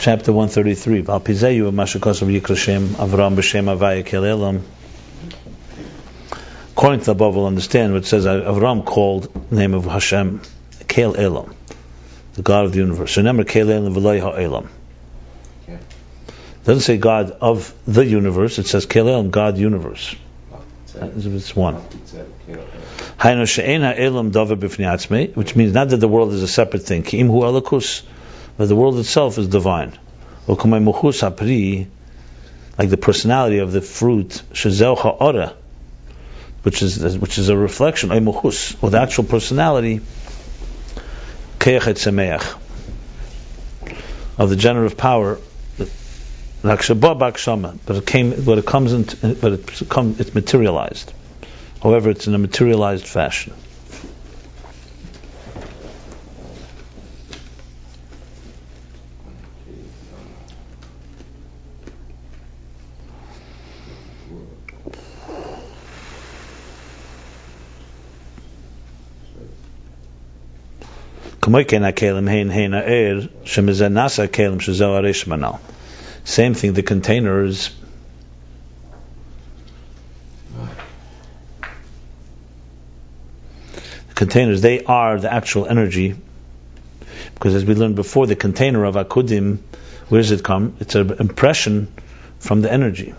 chapter 133. Val Pizeyu Mashakos Yikrashem Avram B'Shem Avaya Kel. According to the above, we'll understand what it says. Avram called the name of Hashem Kel Elam, the God of the universe. So remember Kel Elam V'Loi HaElam. It doesn't say God of the universe. It says Kel Elam, God universe. It's one. Which means not that the world is a separate thing. But the world itself is divine. Like the personality of the fruit, which is a reflection, or the actual personality of the generative power. But it's materialized. However, it's in a materialized fashion. Same thing, the containers. They are the actual energy. Because as we learned before, the container of Akudim, where does it come? It's an impression from the energy.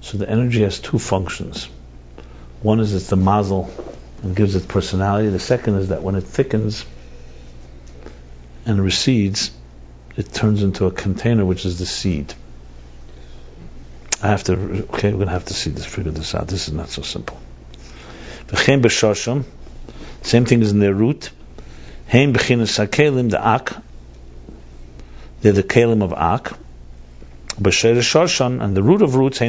So the energy has two functions. One is it's the mazel and gives it personality. The second is that when it thickens and recedes, it turns into a container, which is the seed. We're going to have to figure this out. This is not so simple. Same thing is in their root. The ak. They're the kelim of ak. And the root of roots,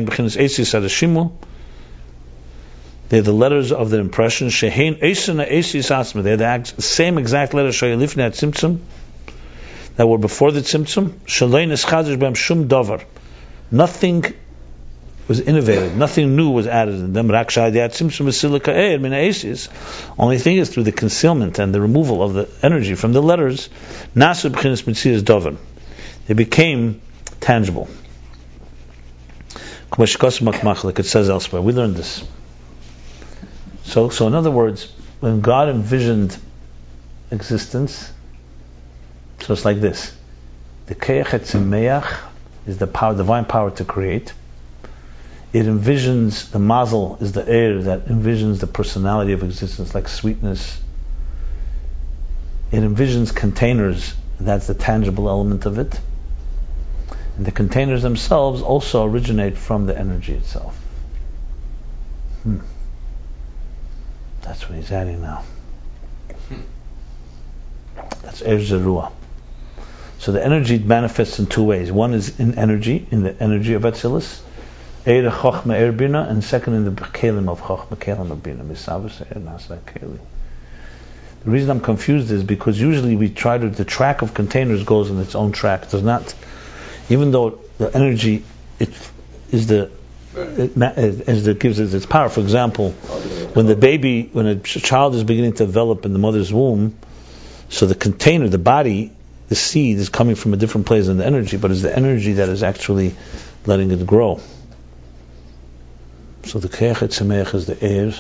they're the letters of the impression. They're the same exact letters that were before the tzimtzum. Nothing was innovated, nothing new was added in them. Only thing is through the concealment and the removal of the energy from the letters, they became tangible. Like it says elsewhere. We learned this. So in other words, when God envisioned existence, so it's like this: the Keach Etzimeach is the power, divine power to create. It envisions, the mazel is the air that envisions the personality of existence, like sweetness. It envisions containers, that's the tangible element of it. And the containers themselves also originate from the energy itself. That's what he's adding now. That's Er Zerua. So the energy manifests in two ways. One is in energy, in the energy of Atzilus, Eir Chochma Eir Bina, and second in the Kelim of Chochma, Kelim of Bina, Misavus Eir Nasa Kelim. The reason I'm confused is because usually we try to, the track of containers goes in its own track. It does not, even though the energy, it gives it its power. For example, when a child is beginning to develop in the mother's womb, so the container, the body, the seed is coming from a different place than the energy, but it's the energy that is actually letting it grow. So the Keach Etzimeach is the air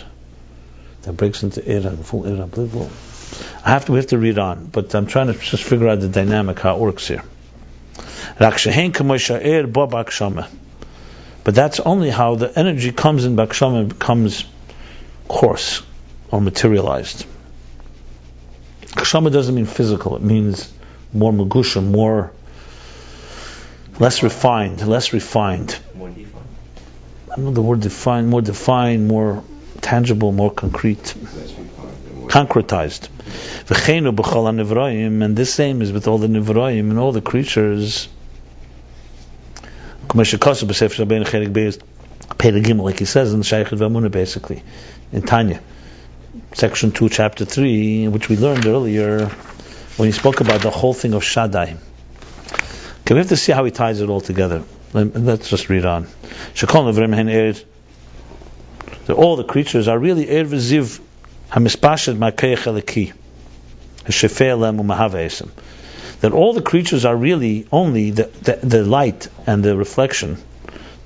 that breaks into air, the full air. We have to read on, but I'm trying to just figure out the dynamic, how it works here. But that's only how the energy comes in Bakshama, becomes coarse or materialized. Bakshama doesn't mean physical, it means more magusha, less refined. More defined. I don't know the word defined, more tangible, more concrete, concretized. And this same is with all the nivraim and all the creatures. Like he says in the Shaykh al-Vamuna, basically, in Tanya, section 2, chapter 3, which we learned earlier when he spoke about the whole thing of Shaddai. Okay, we have to see how he ties it all together. Let's just read on. All the creatures are really Er V'Ziv HaMispashed Ma'Keich Eliki. That all the creatures are really only the light and the reflection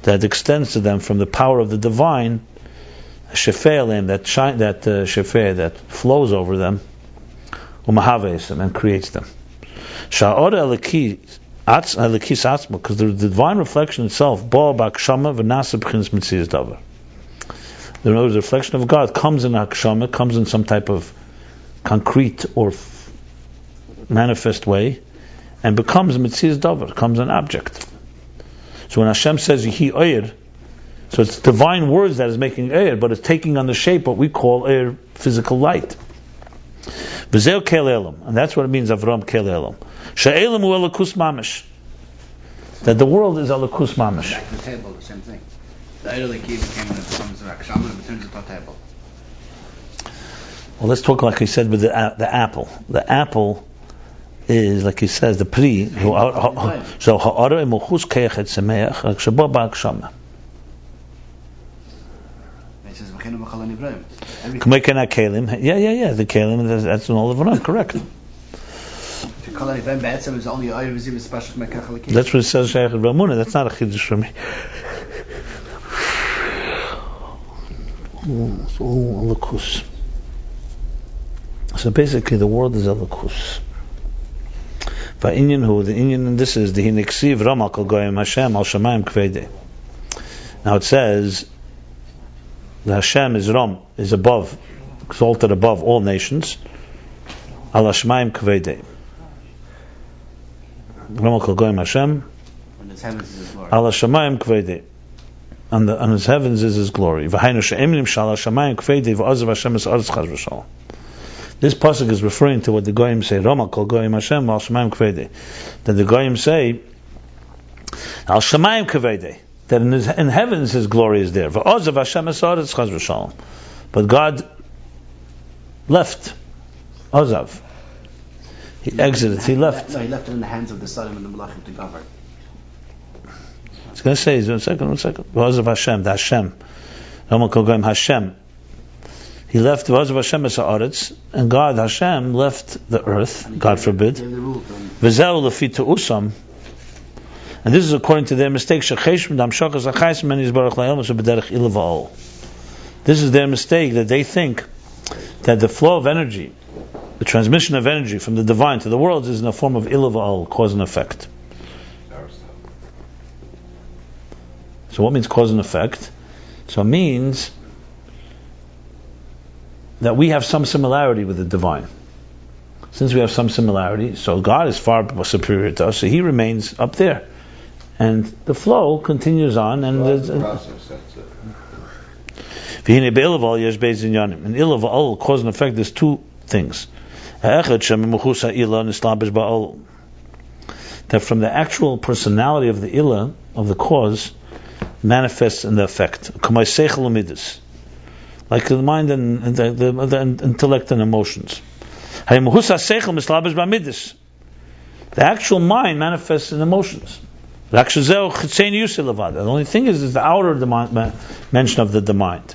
that extends to them from the power of the divine, that flows over them, and creates them. Because the divine reflection itself, the reflection of God comes in Hakshama, comes in some type of concrete or manifest way, and becomes Mitzias Davar, becomes an object. So when Hashem says Yehi Oyer, so it's divine words that is making Oyer, but it's taking on the shape what we call Oyer, physical light. V'zeu Kel Elam, and that's what it means, Avram Kel Elam. She'elam hu Elokus Mamish. That the world is Elokus Mamish. Back to the table, the same thing. The idol that came when it becomes Rakshama, it turns into a table. Well, let's talk like he said with the apple. The apple is, like he says, the pri. So ha'ara emuchus keichet semeach rakshabo ba'akshama. It says v'chenu b'chalon Ibrahim. K'mekena kelim. Yeah. The kelim. That's an all of Ram. Correct. That's what it says. Shaykh Ramuna. That's not a chiddush for me. It's all alakus. So basically, the world is alakus. Va'inyan hu, the inyan, and this is the hiniksiv ramal kol goyim Hashem al shamayim kveidei. Now it says the Hashem is Ram, is above, exalted above all nations. Al shamayim kveidei. Ramal kol goyim Hashem. Al shamayim kveidei. On his heavens is his glory. V'hainu she'emnim shal shamayim kveidei v'azav Hashem es aretz chas v'shalom. This pasuk is referring to what the Goyim say, Rama kol Goyim Hashem al Shemayim Kvedei. That the Goyim say, al Shemayim Kvedei, that in heavens His glory is there. V'ozav Hashem es aretz chas v'shalom. But God left. Ozav. He exited. He left. No, He left it in the hands of the Sadim and the Malachim to govern. It's going to say, one second. V'ozav Hashem, the Hashem. Rama kol Goyim Hashem. He left Vazav Hashem es haaretz, and God Hashem left the earth. God forbid. V'zeu lefi te'usam, and this is according to their mistake. Shechesh m'dam shachas achayis men yizbarach la'el m'shu b'derech ilah va'ol. This is their mistake, that they think that the flow of energy, the transmission of energy from the divine to the world, is in a form of ilah va'ol, cause and effect. So what means cause and effect? So it means that we have some similarity with the divine. Since we have some similarity, so God is far more superior to us, so He remains up there, and the flow continues on. And process, that's it. In ilah va'ol, cause and effect, there's two things. That from the actual personality of the ilah, of the cause, manifests in the effect. Like the mind and the intellect and emotions. The actual mind manifests in emotions. The only thing is the outer dimension of the mind.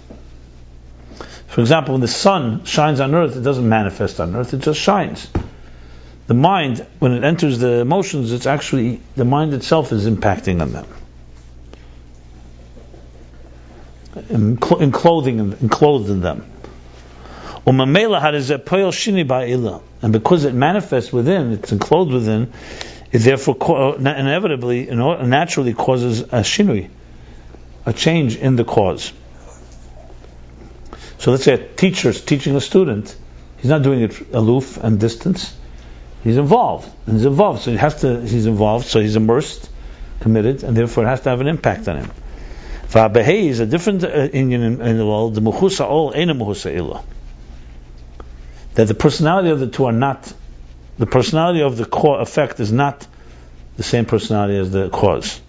For example, when the sun shines on earth, it doesn't manifest on earth, it just shines. The mind, when it enters the emotions, it's actually, the mind itself is impacting on them. Enclosed in them. And because it manifests within, it's enclosed within, it therefore inevitably, naturally causes a shinui, a change in the cause. So let's say a teacher is teaching a student, he's not doing it aloof and distance, he's involved, so he's involved, so he's immersed, committed, and therefore it has to have an impact on him. Va'behi is a different inyan in the world. The mechusa ol ain't a mechusa ilah. That the personality of the two are not, the personality of the effect is not the same personality as the cause.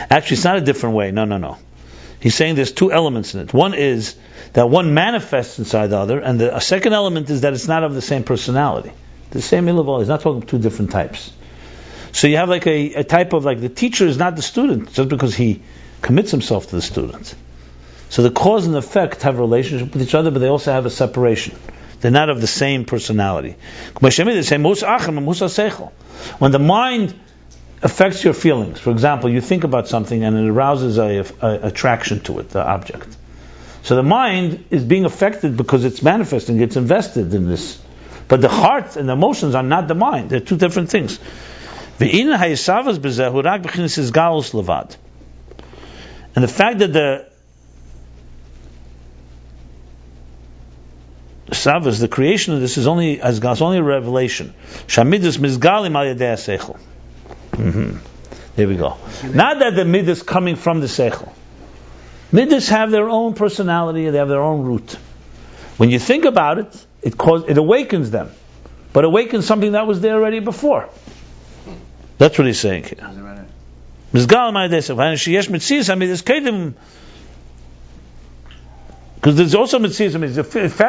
Actually, it's not a different way. No. He's saying there's two elements in it. One is that one manifests inside the other, and a second element is that it's not of the same personality. The same ilah, he's not talking two different types. So you have like a type of, like, the teacher is not the student just because he commits himself to the student. So the cause and effect have a relationship with each other, but they also have a separation. They're not of the same personality. When the mind affects your feelings, for example, you think about something and it arouses a attraction to it, the object. So the mind is being affected because it's manifesting, it's invested in this. But the heart and the emotions are not the mind. They're two different things. And the fact that the savas, the creation of this, is only as God's only a revelation. Shamidus mizgalim al yedei seichel. There we go. Not that the midas coming from the seichel. Midas have their own personality, they have their own root. When you think about it, it awakens them, but awakens something that was there already before. That's what he's saying here. Because there's also mitzvahs, the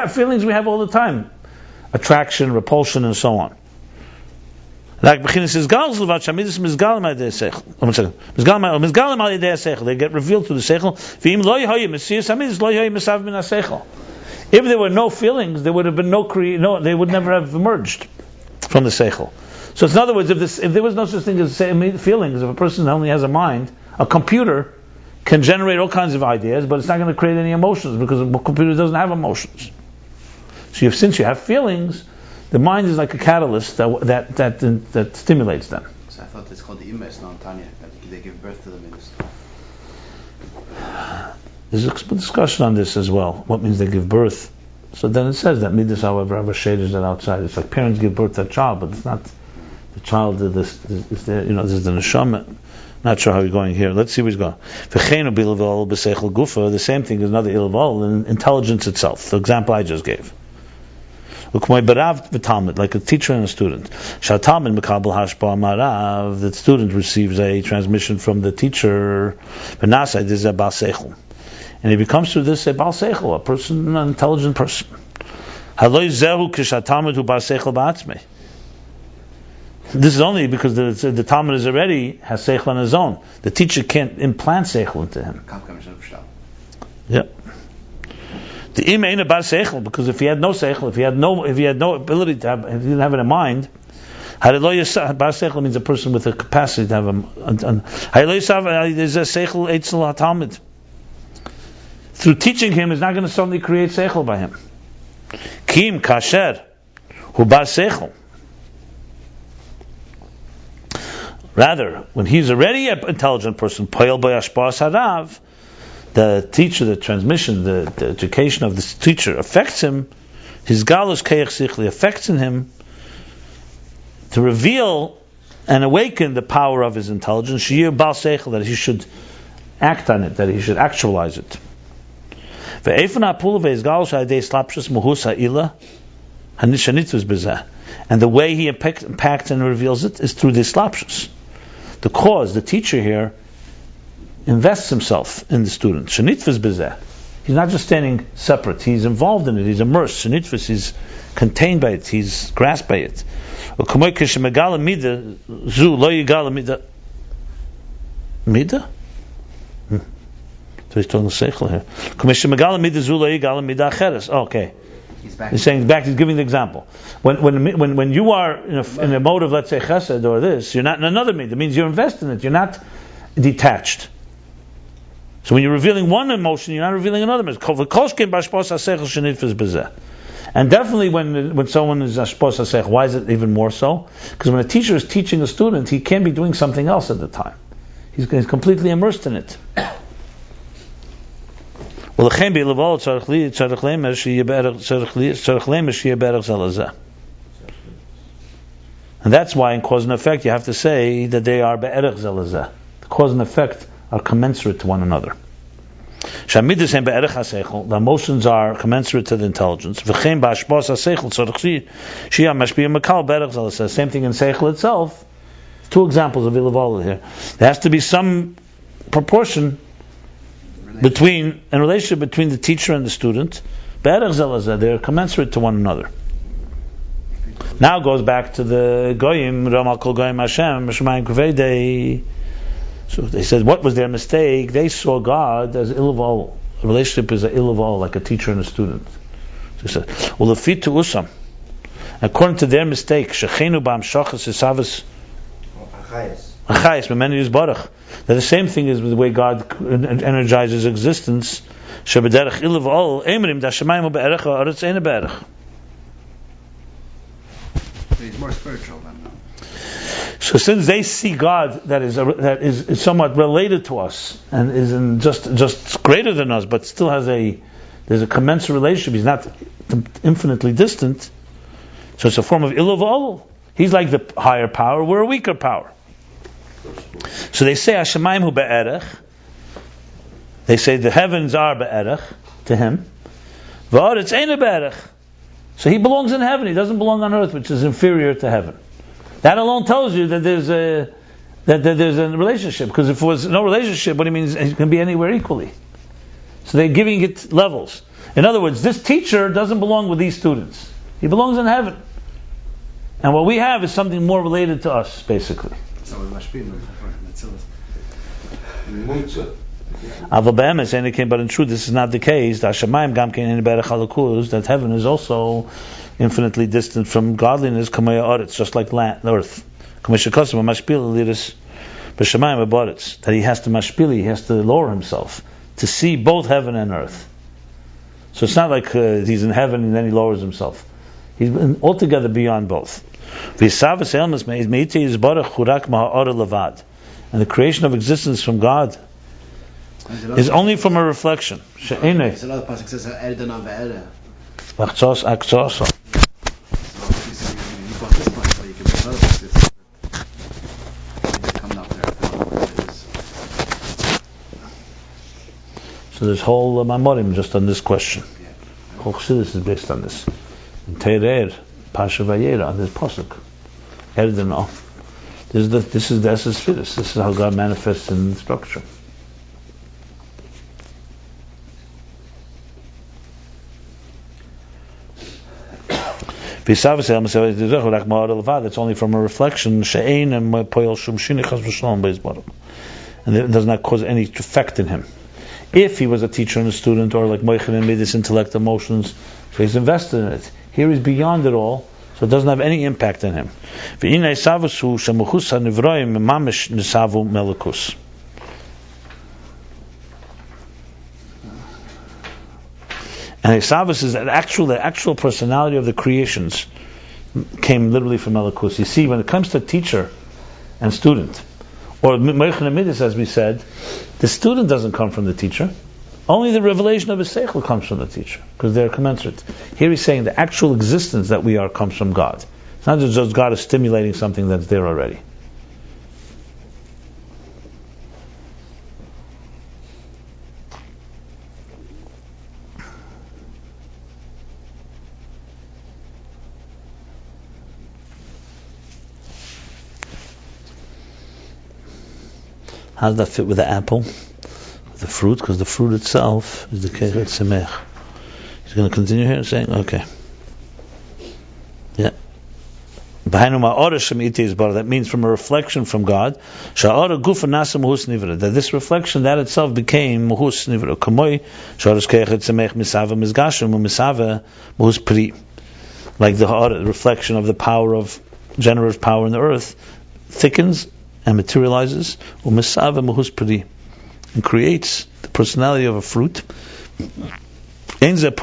feelings we have all the time, attraction, repulsion, and so on. Like they get revealed to the seichel. If there were no feelings, there would have been they would never have emerged from the seichel. So in other words, if there was no such thing as feelings, if a person only has a mind, a computer can generate all kinds of ideas, but it's not going to create any emotions because a computer doesn't have emotions. So since you have feelings, the mind is like a catalyst that stimulates them. So I thought it's called the imes, not Tanya, that they give birth to the midas. There's a discussion on this as well. What means they give birth? So then it says that midas, however, have a shade that outside. It's like parents give birth to a child, but it's not the child. This is there. This is the neshama. Not sure how he's going here. Let's see where he's going. The same thing is another ilval in intelligence itself. The example I just gave. Like a teacher and a student. The student receives a transmission from the teacher. And he becomes through this a Baal Seichel, a person, an intelligent person. This is only because the Talmud is already has Seichel on his own. The teacher can't implant Seichel into him. Yeah. The Im ain't a Bar Seichel, because if he had no Seichel, if he had no ability to have, if he didn't have it in mind, Bar Seichel means a person with a capacity to have there's a Seichel Eitzel HaTalmud. Through teaching him is not going to suddenly create Seichel by him. Kim Kasher Hu Bar Seichel. Rather, when he's already an intelligent person, Poyel Boyashpas Harav, the teacher, the transmission, the education of this teacher affects him. His galus keich sichli affects in him to reveal and awaken the power of his intelligence. Shiyir Bal Seichel, that he should act on it, that he should actualize it. And the way he impacts and reveals it is through the slapshus. The cause, the teacher here, invests himself in the student. Shenitvis bezeh. He's not just standing separate. He's involved in it. He's immersed. Shenitvis, he's contained by it. He's grasped by it. Mida? So he's talking seichel here. Okay. He's saying back. He's giving the example. When you are in a mode of, let's say, chesed or this, you're not in another midah. It means you're invested in it. You're not detached. So when you're revealing one emotion, you're not revealing another emotion. And definitely when someone is ashpos hasech, why is it even more so? Because when a teacher is teaching a student, he can't be doing something else at the time. He's completely immersed in it. And that's why in cause and effect you have to say that they are be'erech zelazeh. The cause and effect are commensurate to one another. The emotions are commensurate to the intelligence. Same thing in seichel itself. Two examples of ilaval here. There has to be some proportion between a relationship between the teacher and the student. They're commensurate to one another. Now goes back to the goyim, Ramal Kol Goyim Hashem, Shemaim Kvedei. So they said, what was their mistake? They saw God as ilval. A relationship is an ilval, like a teacher and a student. So they said, "Ulafitu usam." According to their mistake, shechenu ba'am shachas isavas achayis memenu yizbarach. That the same thing is with the way God energizes existence. Shebederach ilval emrim dashamayim be'erech ha'aretz ein be'erech. He's more spiritual than them. So since they see God that is somewhat related to us and is in just greater than us, but still there's a commensurate relationship. He's not infinitely distant. So it's a form of iluv. He's like the higher power. We're a weaker power. So they say Hashemayim hu be'erech. They say the heavens are be'erech to him. V'aretz ein be'erech. So he belongs in heaven. He doesn't belong on earth, which is inferior to heaven. That alone tells you that there's a relationship. Because if there was no relationship, what it means it can be anywhere equally. So they're giving it levels. In other words, this teacher doesn't belong with these students. He belongs in heaven. And what we have is something more related to us, basically. So we must be but in truth, this is not the case. That heaven is also infinitely distant from godliness, just like earth. That he has to mashpili, he has to lower himself to see both heaven and earth. So it's not like he's in heaven and then he lowers himself. He's altogether beyond both. And the creation of existence from God is only from a reflection. It's another passage that says Erdana ve'ere. So this whole Mamorim just on this question. Whole Chassidus is based on this. In Teirer, Pasha Vayera, on this pasuk. Erdana. This is the essence Fiddus. This is how God manifests in structure. That's only from a reflection, and it does not cause any effect in him. If he was a teacher and a student, or like Moichin and Midis, intellect, emotions, so he's invested in it. Here he's beyond it all, so it doesn't have any impact on him. And Esavus is the actual personality of the creations came literally from Melikus. You see, when it comes to teacher and student, or Meichin Amidis, as we said, the student doesn't come from the teacher. Only the revelation of his seichel comes from the teacher, because they're commensurate. Here he's saying the actual existence that we are comes from God. It's not just God is stimulating something that's there already. How does that fit with the apple? With the fruit? Because the fruit itself is the Kechet Semech. He's going to continue here saying, okay. Yeah. That means from a reflection from God. That this reflection, that itself became Muhus Nivra. Like the reflection of the power of generative power in the earth thickens and materializes, and creates the personality of a fruit. And this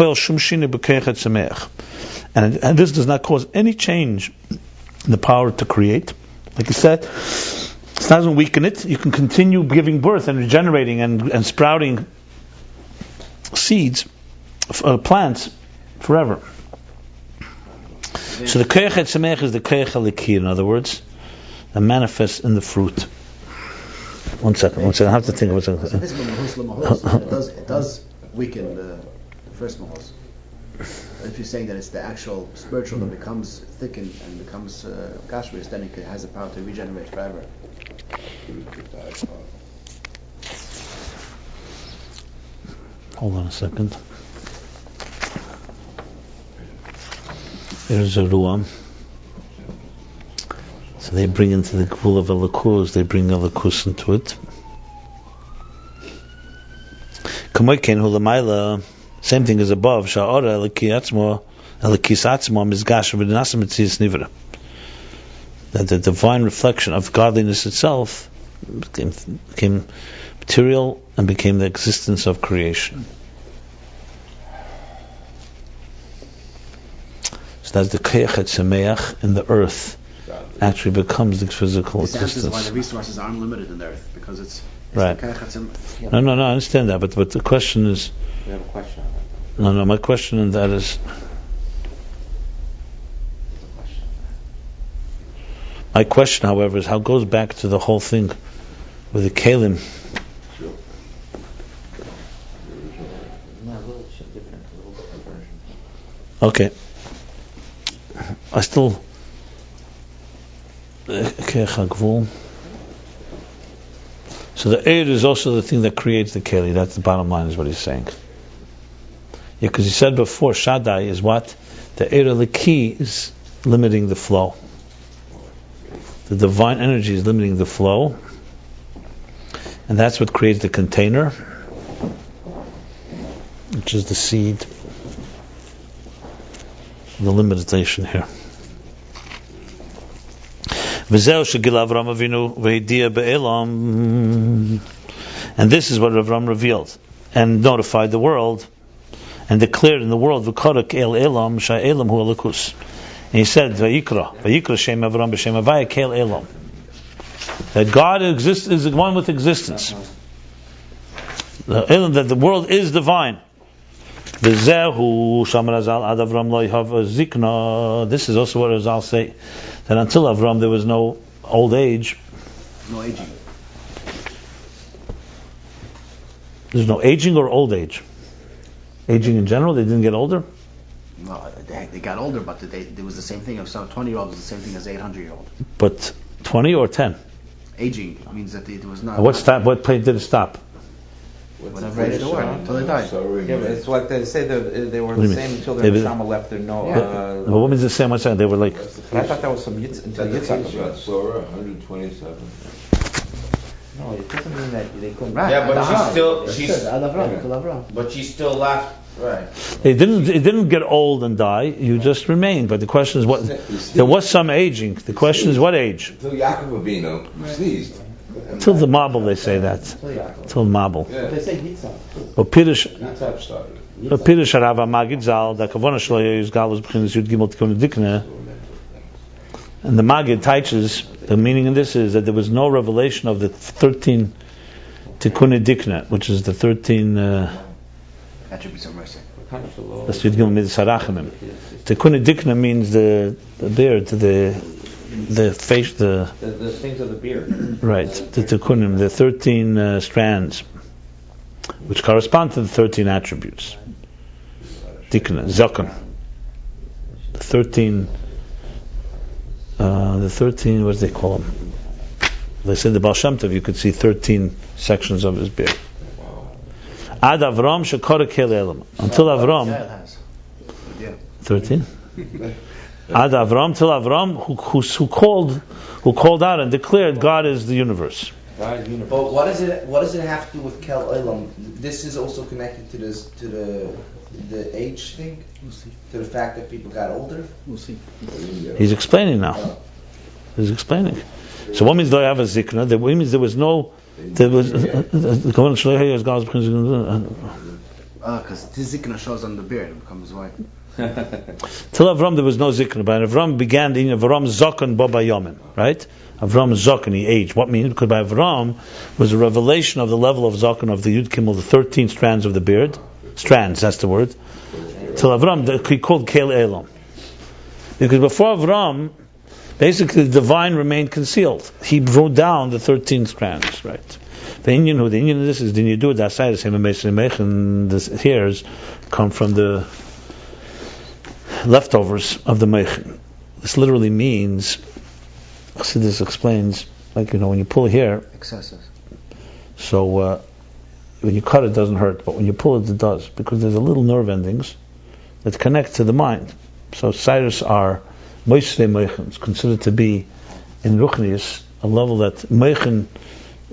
does not cause any change in the power to create. Like you said, it doesn't weaken it. You can continue giving birth and regenerating and sprouting seeds, plants, forever. So the Koyach HaTzemech is the Koyach HaLikir, in other words, that manifests in the fruit. One second. I have to think of it. It does weaken the first mahos. If you're saying that it's the actual spiritual that becomes thickened and becomes gashmish, then it has the power to regenerate forever. Hold on a second. There's a ruam. So they bring into the Gvul of Elikus, they bring Elikus into it. Same thing as above. That the divine reflection of godliness itself became material and became the existence of creation. So that's the Keichet Semeach in the earth actually becomes the physical existence. This is why the resources are unlimited in the earth, because it's right. The Keichet Semeach. No, I understand that, but the question is... We have a question on that. No, my question on that is... My question, however, is how it goes back to the whole thing with the Kalim. Okay. I still... So the Eir is also the thing that creates the Keli. That's the bottom line, is what he's saying. Yeah, because he said before, Shaddai is what? The Eir, the key, is limiting the flow. The divine energy is limiting the flow, and that's what creates the container, which is the seed, the limitation here. And this is what Avram revealed and notified the world and declared in the world, and he said, Vayikra Shem Avram B'Shem Havaya Kel Elam. That God exists, is the one with existence. That the world is divine. This is also what Razal say, that until Avram there was no old age. No aging. There's no aging or old age. Aging in general, they didn't get older? No, they got older, but there was the same thing. If some 20-year-old was the same thing as 800-year-old. But 20 or 10? Aging means that it was not. What point did it stop? Whatever age they were, until they died. Yeah, but it's like they say that they were the same until their Neshama left their no. But what means the same? What's that? They were like. But I thought that was some until Yitzhak. 127. No, it doesn't mean that they couldn't. Right. Yeah, but But she still left. Right. It didn't get old and die. You just remained. But the question is what? There was some aging. The question is what age? Until Yaakov Avinu sneezed. Till the marble, they say that. Till marble. Yeah. They say Yitzhak. Yitzhak started. Pirish Rava Magid Zal, the Kavona Shlo Yuz Galus B'chinas Yud Gimel Tikkun Dikna. And the Magid teaches the meaning in this is that there was no revelation of the 13 Tikkun Dikna, which is the 13 attributes of mercy. That's Yud Gimel Midas Harachamim. Tikkun Dikna means the beard, the face, the things of the beard. Right, the Tikkunim, the 13 strands, which correspond to the 13 attributes. Dikna, Zakan. The 13, what do they call them? They said the Baal Shem Tov, you could see 13 sections of his beard. Ad Avram shekara kel elam. Until Avram, 13? Ad Avram, till Avram, who called out and declared God is the universe. But what does it have to do with Kel Olam? This is also connected to this, to the age thing, to the fact that people got older. We'll see. He's explaining now. He's explaining. So what means do I have a zikna? That means there was no. Because this zikna shows on the beard, it becomes white. Till Avram there was no zikna, but Avram began in Avram Zokan Baba Yomin, right? Avram Zokan, he aged. What means? Because by Avram was a revelation of the level of Zokan of the Yud Kimmel, the 13 strands of the beard. Strands, that's the word. Till Avram, he called Kel Elam. Because before Avram, basically the divine remained concealed. He wrote down the 13 strands, right? The Indian of this is, then you do it that side, and the hairs come from the leftovers of the meichin. This literally means, this explains, like, when you pull hair, Excessive. So when you cut it doesn't hurt, but when you pull it, it does, because there's a little nerve endings that connect to the mind. So Cyrus are moisle meichins, considered to be in Ruchnius a level that meichin,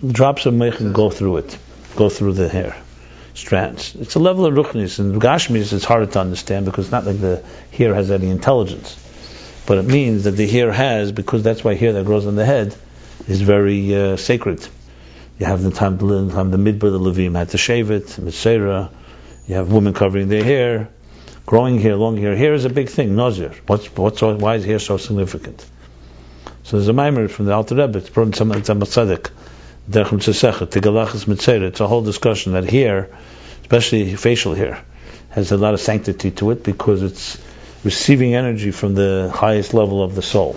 drops of meichin go through it, go through the hair. strands. It's a level of ruchnis. And Gashmis, it's harder to understand because it's not like the hair has any intelligence. But it means that the hair has, because that's why hair that grows on the head is very sacred. You have the time the midbar, the Levim had to shave it, Mitzera. You have women covering their hair, growing hair, long hair. Hair is a big thing, Nazir. Why is hair so significant? So there's a mimer from the Alter Rebbe, it's brought in some Tzaddik, Derechim Tzesechet, Tigalachas Mitzera. It's a whole discussion that hair, especially facial hair, has a lot of sanctity to it because it's receiving energy from the highest level of the soul.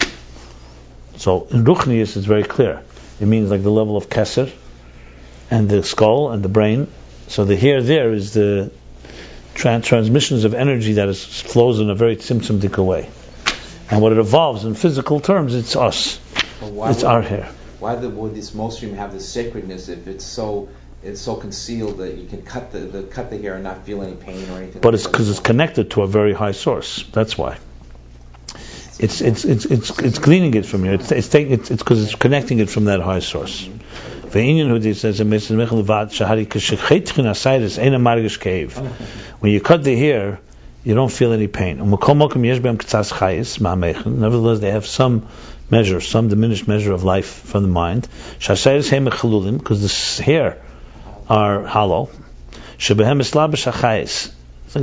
So in Ruchnius it's very clear. It means like the level of Keser and the skull and the brain. So the hair there is the transmissions of energy that flows in a very tzimtzumdik way. And what it evolves in physical terms, it's us. It's our hair. Why would this Mosrim have this sacredness if it's so concealed that you can cut the hair and not feel any pain or anything? But it's because it's connected to a very high source. That's why. It's cleaning it from here. It's because it's connecting it from that high source. When you cut the hair, you don't feel any pain. Nevertheless, they have some diminished measure of life from the mind. Because the hair are hollow. It's like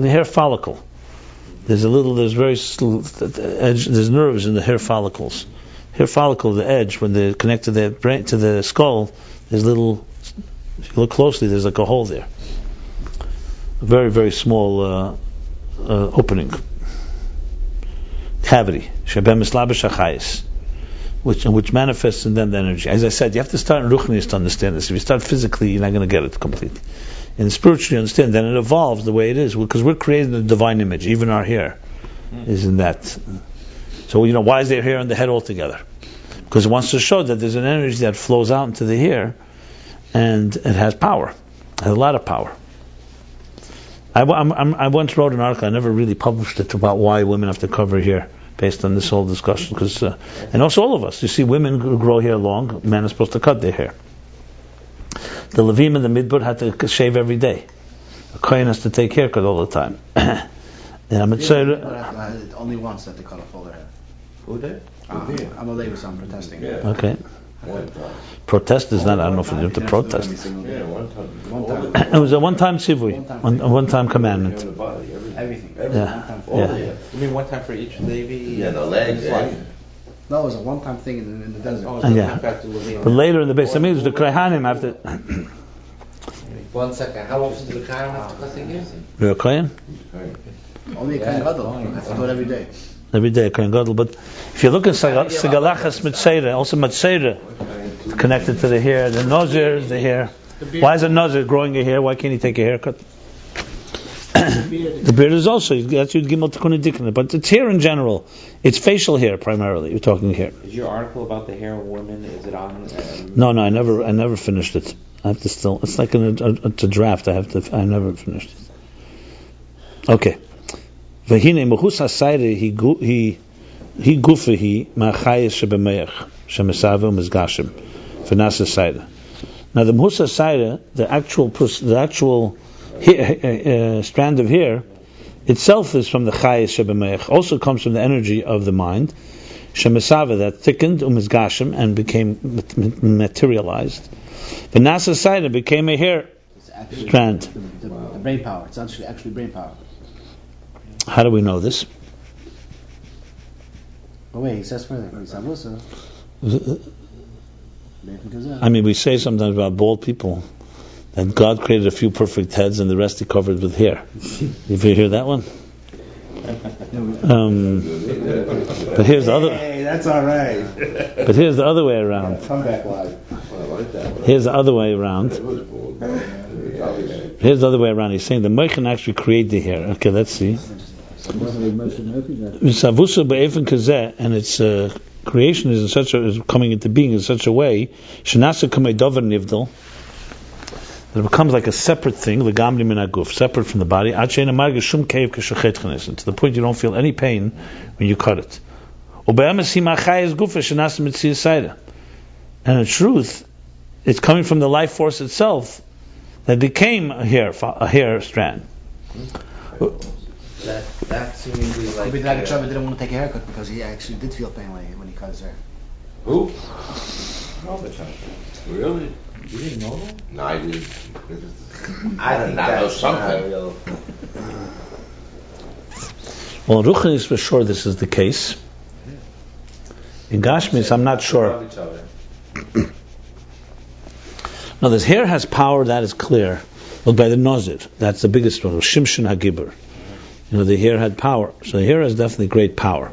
the hair follicle. There's nerves in the hair follicles. Hair follicle, the edge, when they connect to the brain, to the skull, there's little. If you look closely, there's like a hole there. A very, very small opening, cavity, which manifests in them the energy. As I said, you have to start in Ruchnius to understand this. If you start physically, you're not going to get it completely. And spiritually, you understand, then it evolves the way it is, because we're creating a divine image. Even our hair is in that. So, why is there hair on the head altogether? Because it wants to show that there's an energy that flows out into the hair, and it has power. It has a lot of power. I once wrote an article, I never really published it, about why women have to cover hair, based on this whole discussion. And also all of us. You see, women grow hair long, men are supposed to cut their hair. The Levim and the Midbar had to shave every day. A Kohen has to take haircut all the time. Only once that they cut off all their hair. Who did? I'm a labor, so I'm protesting. Yeah. Okay. Protest is not, I don't know if you have to protest. Yeah, one time. It was a one-time tzivui, a one-time commandment. Everything. Yeah. One time. Yeah. You mean one time for each Levi? Yeah, the legs. Yeah. No, it was a one-time thing in the desert. But later in the Beis Hamikdash, the Kohanim have to. 1 second. How often do the Kohanim have to cut their hair? You're a Kohen? Only a Kohen Gadol. I have to do it every day. Every day, Kohen Gadol. But if you look at Sigalachas Mitzera, also Mitzera, connected to the hair. The Nazir is the hair. Why is a Nazir growing a hair? Why can't he take a haircut? The beard is also, that's Yud Gimel Tikkun Dikna, but it's hair in general. It's facial hair primarily. You're talking hair. Is your article about the hair of women? Is it on? No, I never finished it. I have to still. It's like it's a draft. I never finished it. Okay. V'hine mechus hasayre he gufahi ma'chayis shebemeich shemesave u'mizgashim v'nasa sayre. Now the mechus hasayre, the actual strand of hair itself is from the chayis shebemeich. Also comes from the energy of the mind. Shemesave, that thickened u'mizgashim and became materialized. The nasa sayre became a hair strand. The brain power. It's actually brain power. How do we know this? But wait, he says further. I mean, we say sometimes about bald people that God created a few perfect heads and the rest He covered with hair. If you hear that one? But here's the other. Hey, that's all right. But here's the other way around. Come back live. Here's the other way around. Here's the other way around. He's saying the Moichan actually create the hair. Okay, let's see. And its creation is is coming into being in such a way that it becomes like a separate thing, separate from the body, to the point you don't feel any pain when you cut it. And in truth, it's coming from the life force itself that became a hair strand. That seemingly like. Maybe the Rebbe didn't want to take a haircut because he actually did feel pain when he cut his hair. Who? Really? You didn't know that? No, I didn't. I think Not know that's not something. real. Well, Ruchnis for sure this is the case. In Gashmis, I'm not sure. Now, this hair has power, that is clear. But by the Nazir, that's the biggest one. Shimshon HaGibur. The hair had power. So the hair has definitely great power.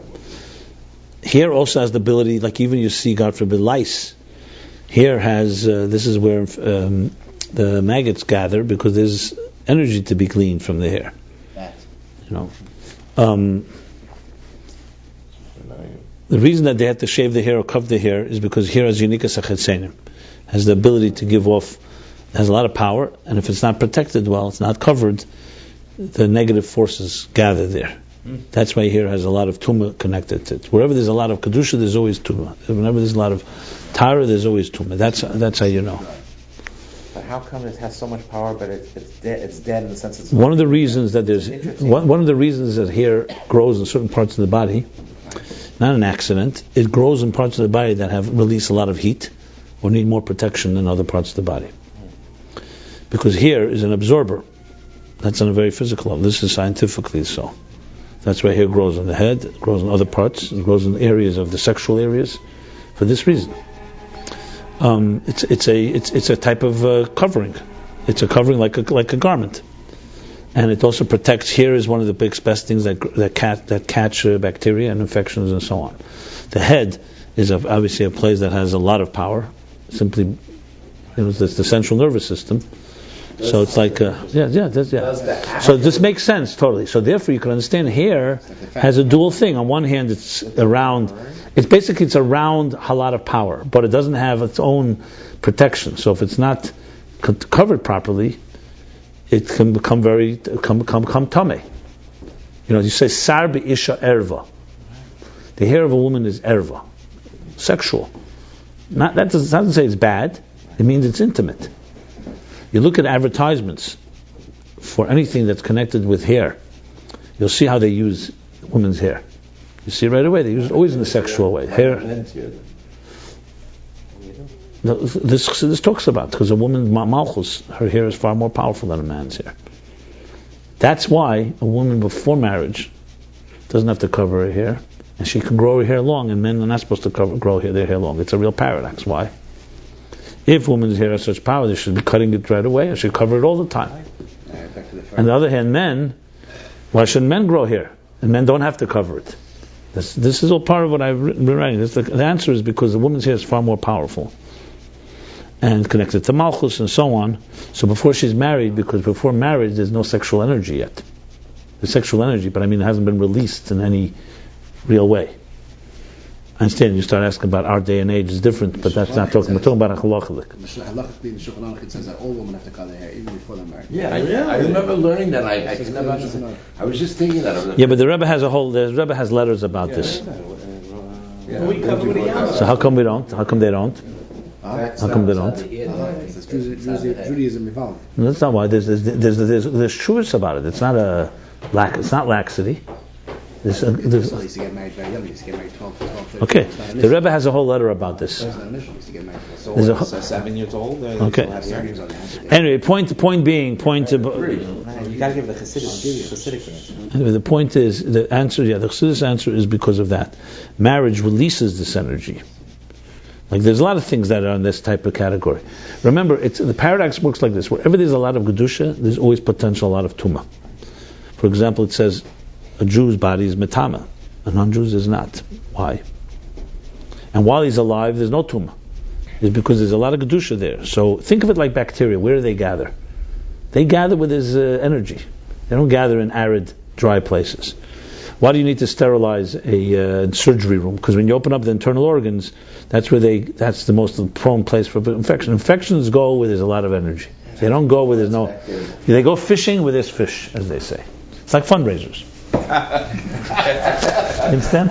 Hair also has the ability, like even you see, God forbid, lice. Hair has, this is where the maggots gather because there's energy to be gleaned from the hair. The reason that they had to shave the hair or cover the hair is because hair has unique asachetzenim, has the ability to give off, has a lot of power, and if it's not protected well, it's not covered, the negative forces gather there. That's why hair has a lot of tumah connected to it. Wherever there's a lot of kedusha, there's always tumah. Whenever there's a lot of tara, there's always tumah. That's how you know. But how come it has so much power, but it's dead? It's dead in the sense it's one of the reasons that there's one of the reasons that hair grows in certain parts of the body, not an accident. It grows in parts of the body that have released a lot of heat or need more protection than other parts of the body. Because hair is an absorber. That's on a very physical level. This is scientifically so. That's why hair grows on the head, it grows in other parts, it grows in areas of the sexual areas, for this reason. It's a type of covering. It's a covering like a garment, and it also protects. Hair is one of the best things that catch bacteria and infections and so on. The head is obviously a place that has a lot of power. Simply, it's the central nervous system. So it's like, So this makes sense totally. So therefore, you can understand hair has a dual thing. On one hand, it's around. It's around a lot of power, but it doesn't have its own protection. So if it's not covered properly, it can become tameh. You say sarbi isha erva. The hair of a woman is erva, sexual. That doesn't say it's bad. It means it's intimate. You look at advertisements for anything that's connected with hair, you'll see how they use women's hair. You see right away, they use it always in a sexual way. Hair. No, this talks about, because a woman's malchus, her hair is far more powerful than a man's hair. That's why a woman before marriage doesn't have to cover her hair, and she can grow her hair long, and men are not supposed to grow their hair long. It's a real paradox. Why? If women's hair has such power, they should be cutting it right away. They should cover it all the time. On the other hand, men, why shouldn't men grow hair? And men don't have to cover it. This is all part of what I've been writing. The answer is because the woman's hair is far more powerful and connected to malchus and so on. So before she's married, because before marriage there's no sexual energy yet. There's sexual energy, but it hasn't been released in any real way. I understand you start asking about our day and age is different, but that's not talking. We're talking about a halachalik. Halachically, the Shulchan Aruch says that all women have to cut their hair even before they're married. Yeah, I remember learning that. I was just thinking that. Yeah, but the Rebbe has letters about this. So how come we don't? How come they don't? How come they don't? Judaism involved. No, that's not why. There's truths about it. It's not laxity. He used to get married very young. He used to get married 12, 13. Okay, the Rebbe has a whole letter about this. He used to get married. So 7 years old. Okay. Anyway, point to. You got to give the Hasidic answer. Anyway, the point is the Chassidus answer is because of that. Marriage releases this energy. Like there's a lot of things that are in this type of category. Remember, the paradox works like this: wherever there's a lot of kedusha, there's always potential a lot of tumah. For example, it says a Jew's body is metama, a non-Jew's is not. Why? And while he's alive, there's no tumah. It's because there's a lot of kedusha there. So think of it like bacteria. Where do they gather? They gather with his energy. They don't gather in arid, dry places. Why do you need to sterilize a surgery room? Because when you open up the internal organs, that's the most prone place for infection. Infections go where there's a lot of energy. They don't go where there's no. They go fishing where there's fish, as they say. It's like fundraisers. Understand?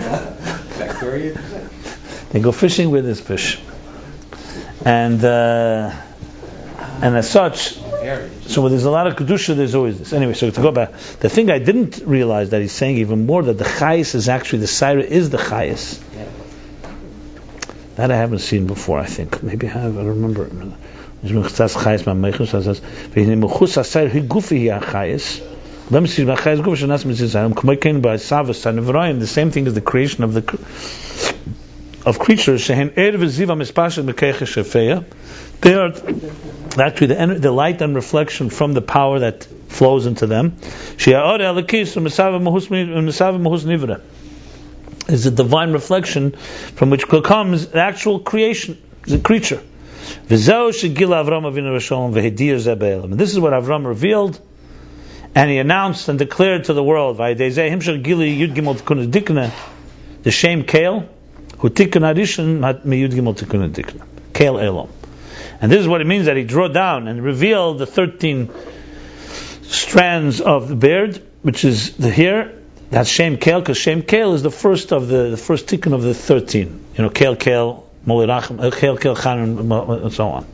Bacteria. They go fishing with this fish, and as such, area. So there's a lot of kedusha. There's always this. Anyway, so to go back, the thing I didn't realize that he's saying even more that the chayis is actually the Saira is the chayis. Yeah. That I haven't seen before. I think maybe I have. I don't remember. Let me see. The same thing as the creation of creatures. They are actually the light and reflection from the power that flows into them. Is a divine reflection from which comes the actual creation, the creature. And this is what Avram revealed, and he announced and declared to the world, the Shem Kael, who tikkun adishon miyud gimel tikkun adikna, Kael Elom. And this is what it means that he drew down and revealed the 13 strands of the beard, which is the hair. That's Shem Kael, because Shem Kael is the first tikkun of the 13. Kael, Molirachim, Kael, Chanun, and so on.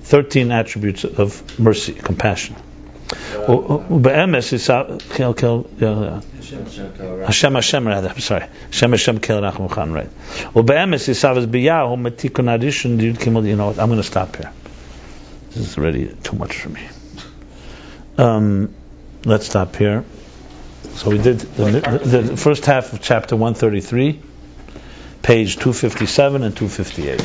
13 attributes of mercy, compassion. Be'emes is Kael, Hashem rather. I'm sorry. Hashem Kael Rachim Chan, right? Be'emes is Savas Biyahu Metikun Adishon. You know what? I'm going to stop here. This is already too much for me. Let's stop here. So we did the first half of chapter 133, page 257 and 258.